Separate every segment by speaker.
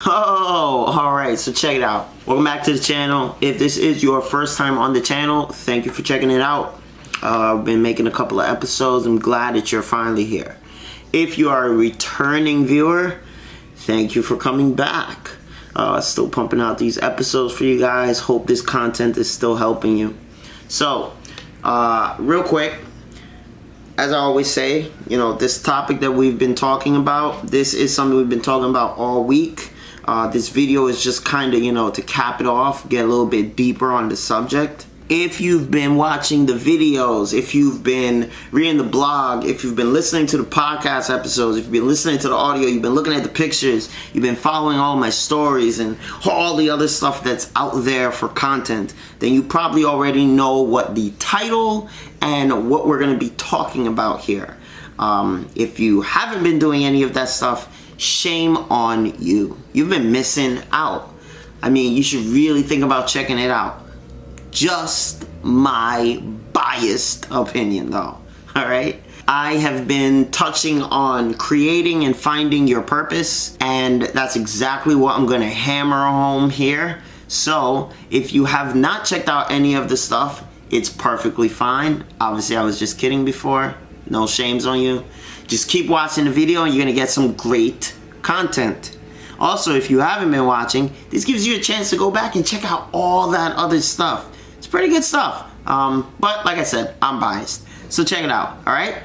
Speaker 1: Oh, alright, so check it out. Welcome back to the channel. If this is your first time on the channel, thank you for checking it out. I've been making a couple of episodes. I'm glad that you're finally here. If you are a returning viewer, thank you for coming back. Still pumping out these episodes for you guys. Hope this content is still helping you. So, real quick, as I always say, this topic that we've been talking about, this is something we've been talking about all week. This video is just kind of, to cap it off, get a little bit deeper on the subject. If you've been watching the videos, if you've been reading the blog, if you've been listening to the podcast episodes, if you've been listening to the audio, you've been looking at the pictures, you've been following all my stories and all the other stuff that's out there for content, then you probably already know what the title and what we're going to be talking about here. If you haven't been doing any of that stuff, shame on you. You've been missing out. I mean, you should really think about checking it out. Just my biased opinion though, alright? I have been touching on creating and finding your purpose, and that's exactly what I'm going to hammer home here. So, if you have not checked out any of the stuff, it's perfectly fine. Obviously, I was just kidding before. No shames on you. Just keep watching the video and you're going to get some great content. Also, if you haven't been watching, this gives you a chance to go back and check out all that other stuff. It's pretty good stuff. But like I said, I'm biased. So check it out, alright?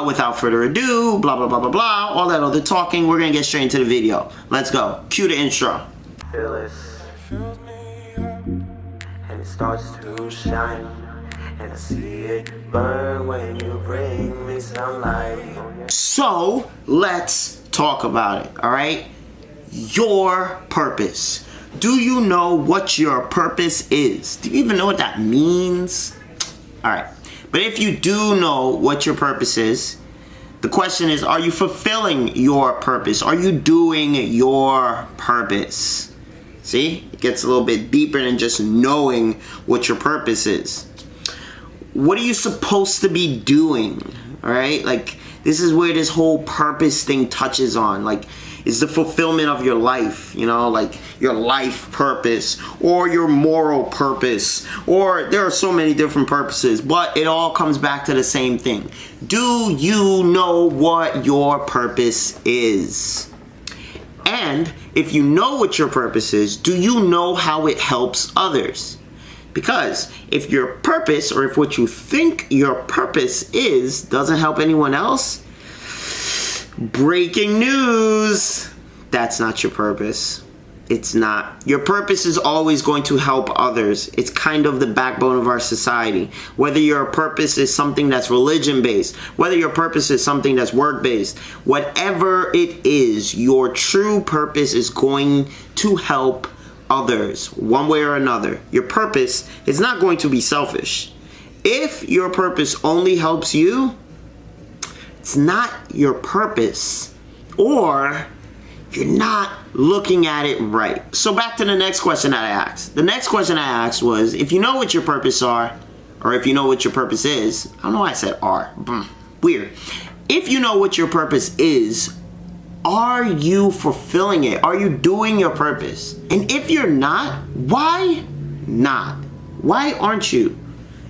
Speaker 1: Without further ado, blah, blah, blah, blah, blah, all that other talking, we're going to get straight into the video. Let's go. Cue the intro. Feel this. Fills me up, and it starts to shine. And I see it burn when you bring me sunlight. So, let's talk about it, alright? Your purpose. Do you know what your purpose is? Do you even know what that means? Alright, but if you do know what your purpose is, the question is, are you fulfilling your purpose? Are you doing your purpose? See, it gets a little bit deeper than just knowing what your purpose is. What are you supposed to be doing? Alright, like, this is where this whole purpose thing touches on. Like, is the fulfillment of your life, like your life purpose or your moral purpose, or there are so many different purposes, but it all comes back to the same thing. Do you know what your purpose is? And if you know what your purpose is, do you know how it helps others? Because if your purpose, or if what you think your purpose is, doesn't help anyone else, breaking news, that's not your purpose. It's not. Your purpose is always going to help others. It's kind of the backbone of our society. Whether your purpose is something that's religion-based, whether your purpose is something that's work-based, whatever it is, your true purpose is going to help others one way or another. Your purpose is not going to be selfish. If your purpose only helps you, it's not your purpose, or you're not looking at it right. So back to the next question that I asked. The next question I asked was, if you know what your purpose are, or if you know what your purpose is, I don't know why I said are. Weird. If you know what your purpose is, are you fulfilling it? Are you doing your purpose? And if you're not, why not? Why aren't you?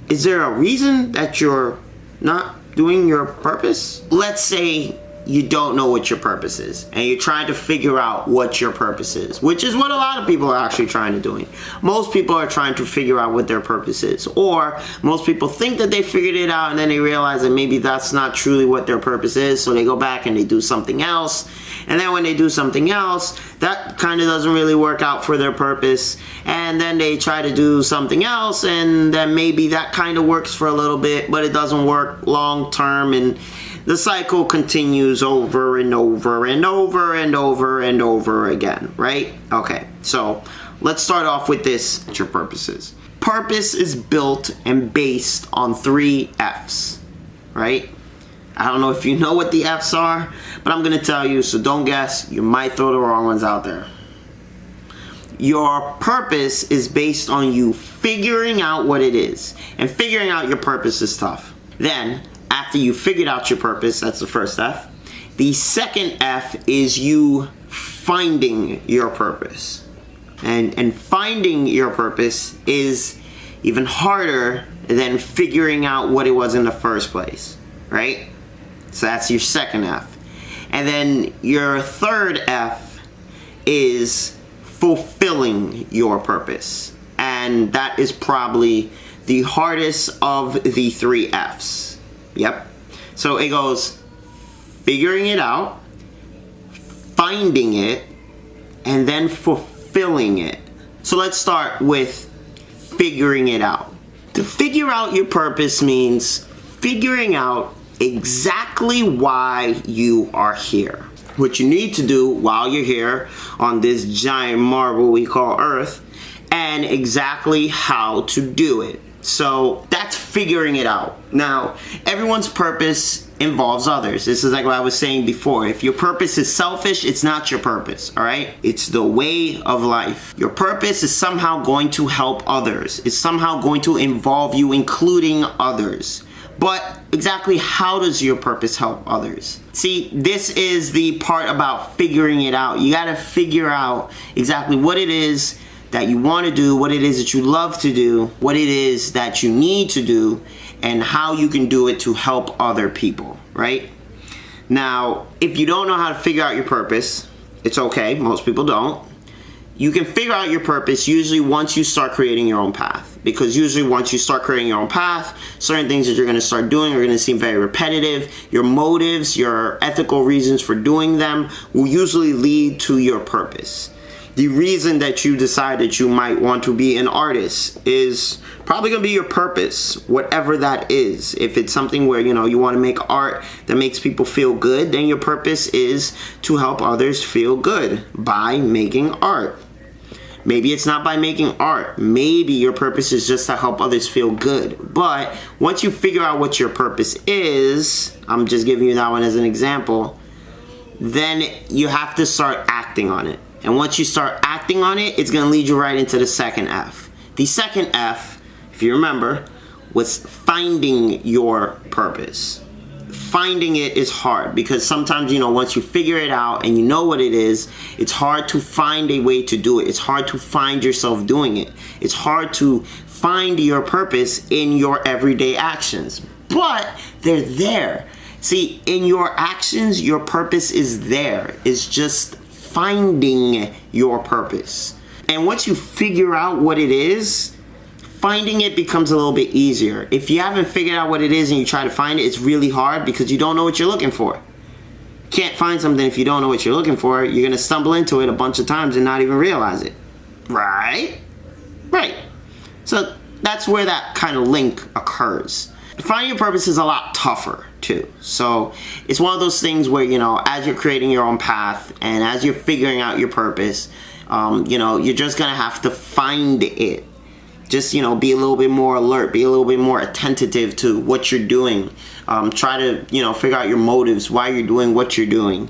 Speaker 1: Is there a reason that you're not doing your purpose? Let's say you don't know what your purpose is and you're trying to figure out what your purpose is, which is what a lot of people are actually trying to do. Most people are trying to figure out what their purpose is, or most people think that they figured it out and then they realize that maybe that's not truly what their purpose is, so they go back and they do something else, and then when they do something else, that kind of doesn't really work out for their purpose, and then they try to do something else, and then maybe that kind of works for a little bit, but it doesn't work long term, and the cycle continues over and over and over and over and over again, right? Okay, so let's start off with this. What your purpose is. Purpose is built and based on 3 F's, right? I don't know if you know what the F's are, but I'm going to tell you, so don't guess. You might throw the wrong ones out there. Your purpose is based on you figuring out what it is. And figuring out your purpose is tough. Then, after you figured out your purpose, that's the first F. The second F is you finding your purpose. And finding your purpose is even harder than figuring out what it was in the first place, right? So that's your second F. And then your third F is fulfilling your purpose. And that is probably the hardest of the three F's. Yep. So it goes figuring it out, finding it, and then fulfilling it. So let's start with figuring it out. To figure out your purpose means figuring out exactly why you are here. What you need to do while you're here on this giant marble we call Earth, and exactly how to do it. So that's figuring it out. Now, everyone's purpose involves others. This is like what I was saying before. If your purpose is selfish, it's not your purpose, all right? It's the way of life. Your purpose is somehow going to help others. It's somehow going to involve you, including others. But exactly how does your purpose help others? See, this is the part about figuring it out. You gotta figure out exactly what it is that you want to do, what it is that you love to do, what it is that you need to do, and how you can do it to help other people, right? Now, if you don't know how to figure out your purpose, it's okay, most people don't. You can figure out your purpose usually once you start creating your own path. Because usually once you start creating your own path, certain things that you're going to start doing are going to seem very repetitive. Your motives, your ethical reasons for doing them will usually lead to your purpose. The reason that you decide that you might want to be an artist is probably going to be your purpose, whatever that is. If it's something where, you want to make art that makes people feel good, then your purpose is to help others feel good by making art. Maybe it's not by making art. Maybe your purpose is just to help others feel good. But once you figure out what your purpose is, I'm just giving you that one as an example, then you have to start acting on it. And once you start acting on it, it's going to lead you right into the second F. The second F, if you remember, was finding your purpose. Finding it is hard because sometimes, once you figure it out and you know what it is, it's hard to find a way to do it. It's hard to find yourself doing it. It's hard to find your purpose in your everyday actions. But they're there. See, in your actions, your purpose is there. It's just finding your purpose. And once you figure out what it is, finding it becomes a little bit easier. If you haven't figured out what it is and you try to find it, it's really hard because you don't know what you're looking for. You can't find something if you don't know what you're looking for. You're going to stumble into it a bunch of times and not even realize it. Right? Right. So that's where that kind of link occurs. Finding your purpose is a lot tougher too. So it's one of those things where, as you're creating your own path and as you're figuring out your purpose, you're just going to have to find it. Just, be a little bit more alert, be a little bit more attentive to what you're doing. Try to, figure out your motives, why you're doing what you're doing.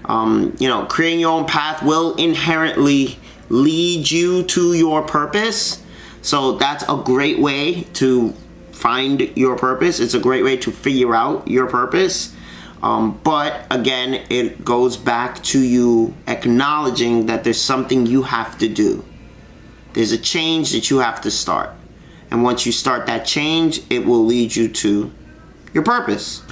Speaker 1: Creating your own path will inherently lead you to your purpose. So that's a great way to find your purpose. It's a great way to figure out your purpose. But again, it goes back to you acknowledging that there's something you have to do. There's a change that you have to start. And once you start that change, it will lead you to your purpose.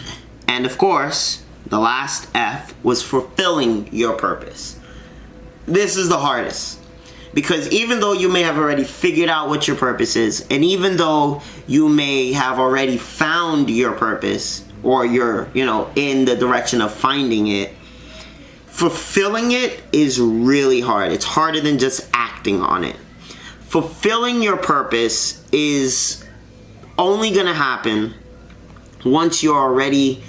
Speaker 1: And of course, the last F was fulfilling your purpose. This is the hardest. Because even though you may have already figured out what your purpose is, and even though you may have already found your purpose, or you're, in the direction of finding it, fulfilling it is really hard. It's harder than just acting on it. Fulfilling your purpose is only going to happen once you're already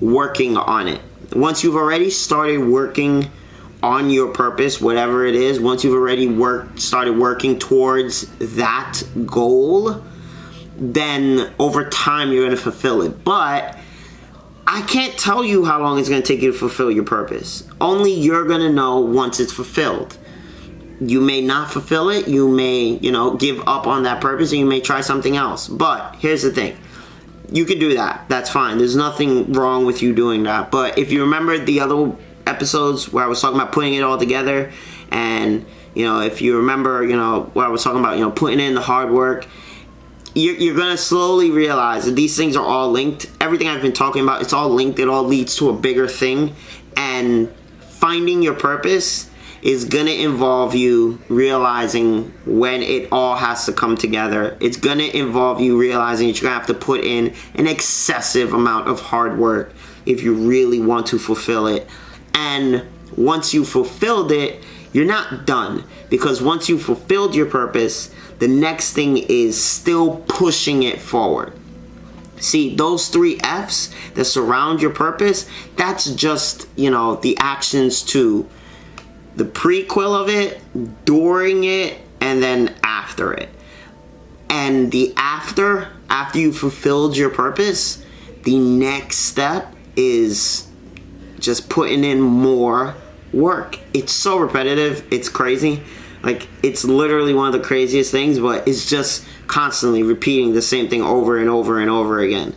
Speaker 1: working on it. Once you've already started working on your purpose, whatever it is, once you've already started working towards that goal, then over time you're going to fulfill it. But I can't tell you how long it's going to take you to fulfill your purpose. Only you're going to know once it's fulfilled. You may not fulfill it. You may, give up on that purpose and you may try something else. But here's the thing. You can do that. That's fine. There's nothing wrong with you doing that. But if you remember the other episodes where I was talking about putting it all together. And, you know, if you remember, you know, what I was talking about, you know, putting in the hard work, you're going to slowly realize that these things are all linked. Everything I've been talking about, it's all linked. It all leads to a bigger thing. And finding your purpose is going to involve you realizing when it all has to come together. It's going to involve you realizing that you're going to have to put in an excessive amount of hard work if you really want to fulfill it. And once you fulfilled it, you're not done. Because once you fulfilled your purpose, the next thing is still pushing it forward. See, those 3 F's that surround your purpose, that's just, you know, the actions to the prequel of it, during it, and then after it. And the after you fulfilled your purpose, the next step is just putting in more work. It's so repetitive, it's crazy. Like, it's literally one of the craziest things, but it's just constantly repeating the same thing over and over and over again.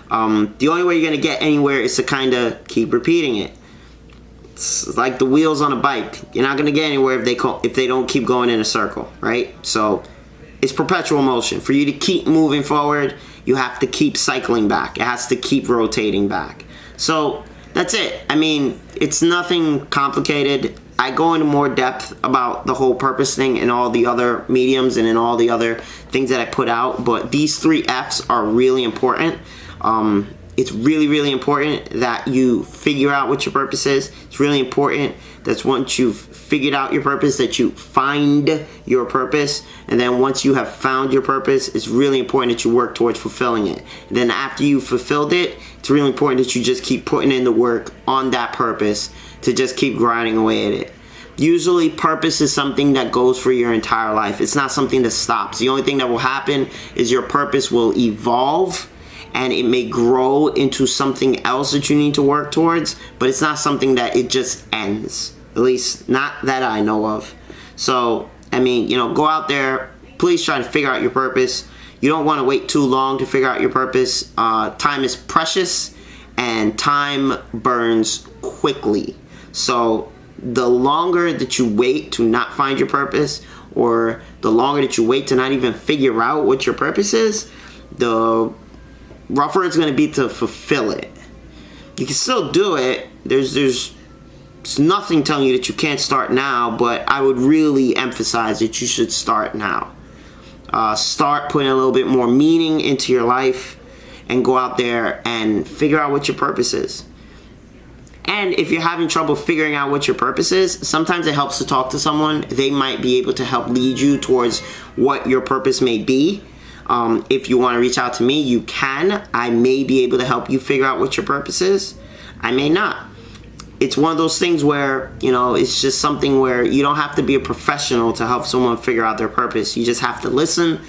Speaker 1: The only way you're going to get anywhere is to kind of keep repeating it. It's like the wheels on a bike. You're not going to get anywhere if they don't keep going in a circle, right? So it's perpetual motion. For you to keep moving forward, you have to keep cycling back. It has to keep rotating back. So that's it. I mean, it's nothing complicated. I go into more depth about the whole purpose thing in all the other mediums and in all the other things that I put out, but these 3 F's are really important. It's really, really important that you figure out what your purpose is. It's really important that once you've figured out your purpose, that you find your purpose. And then once you have found your purpose, it's really important that you work towards fulfilling it. And then after you've fulfilled it, it's really important that you just keep putting in the work on that purpose to just keep grinding away at it. Usually, purpose is something that goes for your entire life. It's not something that stops. The only thing that will happen is your purpose will evolve, and it may grow into something else that you need to work towards, but it's not something that it just ends. At least, not that I know of. So, I mean, you know, go out there. Please try to figure out your purpose. You don't want to wait too long to figure out your purpose. Time is precious, and time burns quickly. So, the longer that you wait to not find your purpose, or the longer that you wait to not even figure out what your purpose is, the rougher it's going to be to fulfill it. You can still do it. There's nothing telling you that you can't start now, but I would really emphasize that you should start now. Start putting a little bit more meaning into your life and go out there and figure out what your purpose is. And if you're having trouble figuring out what your purpose is, sometimes it helps to talk to someone. They might be able to help lead you towards what your purpose may be. If you want to reach out to me, you can. I may be able to help you figure out what your purpose is. I may not. It's one of those things where, you know, it's just something where you don't have to be a professional to help someone figure out their purpose. You just have to listen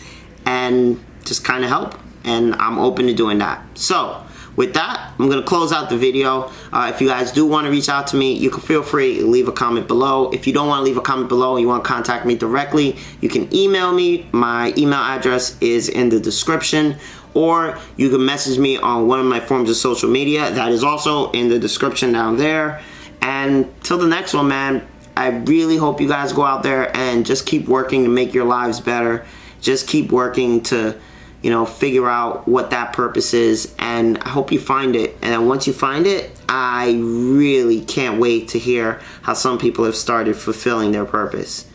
Speaker 1: and just kind of help. And I'm open to doing that. So, with that, I'm going to close out the video. If you guys do want to reach out to me, you can feel free to leave a comment below. If you don't want to leave a comment below and you want to contact me directly, you can email me. My email address is in the description. Or you can message me on one of my forms of social media. That is also in the description down there. And till the next one, man, I really hope you guys go out there and just keep working to make your lives better. Just keep working to, you know, figure out what that purpose is, and I hope you find it. And once you find it, I really can't wait to hear how some people have started fulfilling their purpose.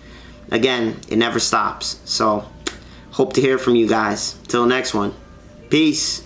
Speaker 1: Again, it never stops. So, hope to hear from you guys. Till next one. Peace.